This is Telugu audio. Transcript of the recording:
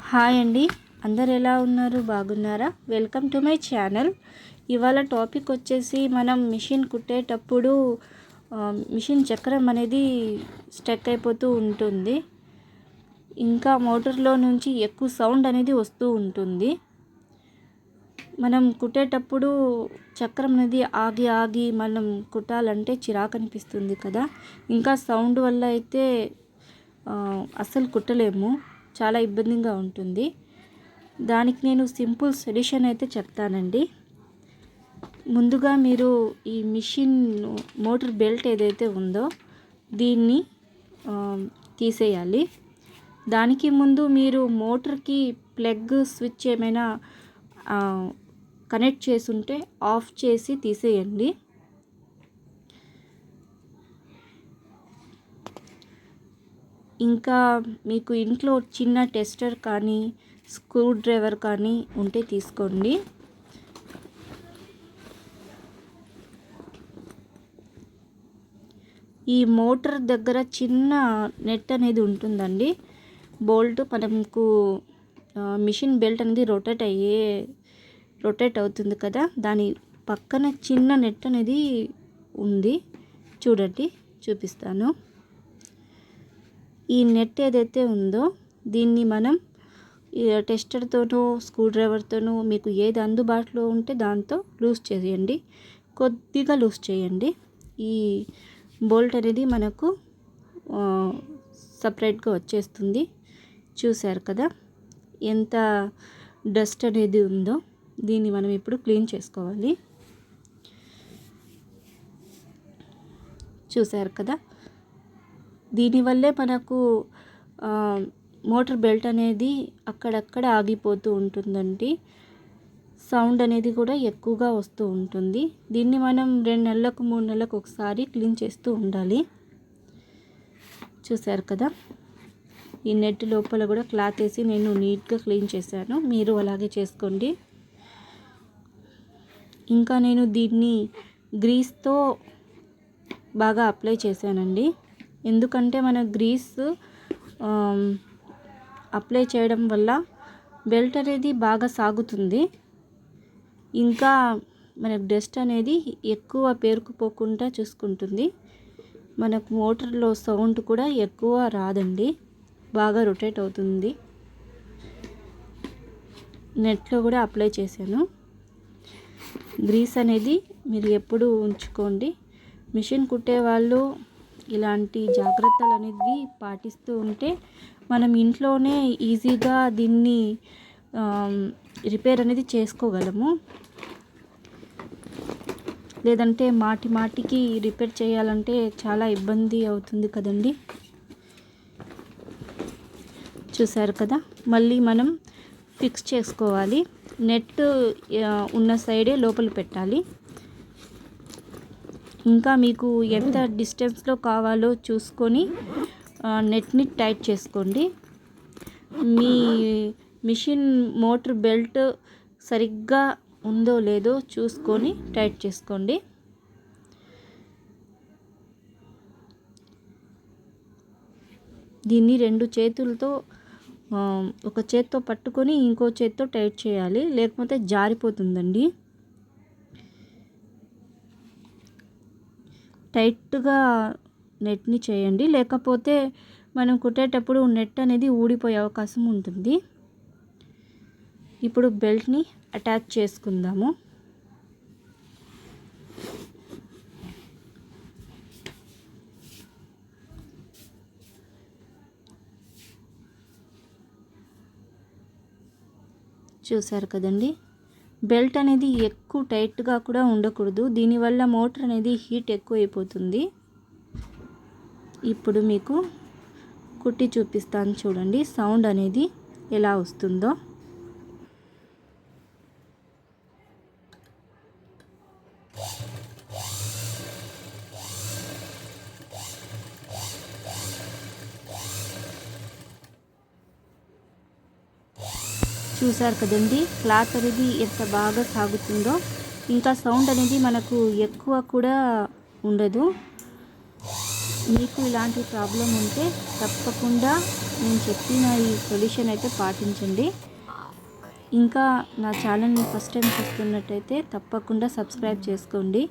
హాయ్ అండి, అందరు ఎలా ఉన్నారు? బాగున్నారా? Welcome to my channel. ఇవాళ టాపిక్ వచ్చేసి మనం మిషన్ కుట్టేటప్పుడు మిషన్ చక్రం అనేది స్టక్ అయిపోతూ ఉంటుంది. ఇంకా మోటార్లో నుంచి ఎక్కువ సౌండ్ అనేది వస్తూ ఉంటుంది. మనం కుట్టేటప్పుడు చక్రం అనేది ఆగి ఆగి మనం కుట్టాలంటే చిరాకు అనిపిస్తుంది కదా. ఇంకా సౌండ్ వల్ల అయితే అస్సలు కుట్టలేము, చాలా ఇబ్బందిగా ఉంటుంది. దానికి నేను సింపుల్ సొల్యూషన్ అయితే చెప్తానండి. ముందుగా మీరు ఈ మిషన్ మోటార్ బెల్ట్ ఏదైతే ఉందో దీన్ని తీసేయాలి. దానికి ముందు మీరు మోటార్కి ప్లగ్ స్విచ్ ఏమైనా కనెక్ట్ చేసుంటే ఆఫ్ చేసి తీసేయండి. ఇంకా మీకు ఇంట్లో చిన్న టెస్టర్ కానీ స్క్రూ డ్రైవర్ కానీ ఉంటే తీసుకోండి. ఈ మోటార్ దగ్గర చిన్న నెట్ అనేది ఉంటుందండి. బోల్ట్ మనకు మిషన్ బెల్ట్ అనేది రొటేట్ అవుతుంది కదా, దాని పక్కన చిన్న నెట్ అనేది ఉంది. చూడండి, చూపిస్తాను. ఈ నెట్ ఏదైతే ఉందో దీన్ని మనం టెస్టర్తోనో స్క్రూ డ్రైవర్తోనో మీకు ఏది అందుబాటులో ఉంటే దాంతో లూజ్ చేయండి. కొద్దిగా లూజ్ చేయండి. ఈ బోల్ట్ అనేది మనకు సపరేట్గా వచ్చేస్తుంది. చూశారు కదా ఎంత డస్ట్ అనేది ఉందో. దీన్ని మనం ఇప్పుడు క్లీన్ చేసుకోవాలి. చూశారు కదా, దీనివల్లే మనకు మోటార్ బెల్ట్ అనేది అక్కడక్కడ ఆగిపోతూ ఉంటుందండి. సౌండ్ అనేది కూడా ఎక్కువగా వస్తూ ఉంటుంది. దీన్ని మనం 2 నెలలకు 3 నెలలకు ఒకసారి క్లీన్ చేస్తూ ఉండాలి. చూశారు కదా, ఈ నెట్ లోపల కూడా క్లాత్ వేసి నేను నీట్గా క్లీన్ చేశాను. మీరు అలాగే చేసుకోండి. ఇంకా నేను దీన్ని గ్రీస్తో బాగా అప్లై చేశానండి. ఎందుకంటే మన గ్రీస్ అప్లై చేయడం వల్ల బెల్ట్ అనేది బాగా సాగుతుంది. ఇంకా మనకు డస్ట్ అనేది ఎక్కువ పేరుకుపోకుండా చూసుకుంటుంది. మనకు మోటార్లో సౌండ్ కూడా ఎక్కువ రాదండి, బాగా రొటేట్ అవుతుంది. నెట్లో కూడా అప్లై చేశాను. గ్రీస్ అనేది మీరు ఎప్పుడు ఉంచుకోండి. మిషన్ కుట్టే వాళ్ళు ఇలాంటి జాగ్రత్తలు అనేది పాటిస్తూ ఉంటే మనం ఇంట్లోనే ఈజీగా దీన్ని రిపేర్ అనేది చేసుకోగలము. లేదంటే మాటికి రిపేర్ చేయాలంటే చాలా ఇబ్బంది అవుతుంది కదండి. చూశారు కదా, మళ్ళీ మనం ఫిక్స్ చేసుకోవాలి. నెట్ ఉన్న సైడే లోపల పెట్టాలి. ఇంకా మీకు ఎంత డిస్టెన్స్లో కావాలో చూసుకొని నెట్ని టైట్ చేసుకోండి. మీ మిషన్ మోటార్ బెల్ట్ సరిగ్గా ఉందో లేదో చూసుకొని టైట్ చేసుకోండి. దీన్ని 2 చేతులతో ఒక చేత్తో పట్టుకొని ఇంకో చేత్తో టైట్ చేయాలి, లేకపోతే జారిపోతుందండి. టైట్గా నెట్ని చేయండి, లేకపోతే మనం కుట్టేటప్పుడు నెట్ అనేది ఊడిపోయే అవకాశం ఉంటుంది. ఇప్పుడు బెల్ట్ని అటాచ్ చేసుకుందాము. చూశారు కదండి, బెల్ట్ అనేది ఎక్కువ టైట్గా కూడా ఉండకూడదు. దీనివల్ల మోటార్ అనేది హీట్ ఎక్కువ అయిపోతుంది. ఇప్పుడు మీకు కుట్టి చూపిస్తాను, చూడండి సౌండ్ అనేది ఎలా వస్తుందో. చూశారు కదండి, క్లాత్ అనేది ఎంత బాగా సాగుతుందో. ఇంకా సౌండ్ అనేది మనకు ఎక్కువ కూడా ఉండదు. మీకు ఇలాంటి ప్రాబ్లం ఉంటే తప్పకుండా నేను చెప్పిన ఈ సొల్యూషన్ అయితే పాటించండి. ఇంకా నా ఛానల్ని ఫస్ట్ టైం చూస్తున్నట్టయితే తప్పకుండా సబ్స్క్రైబ్ చేసుకోండి.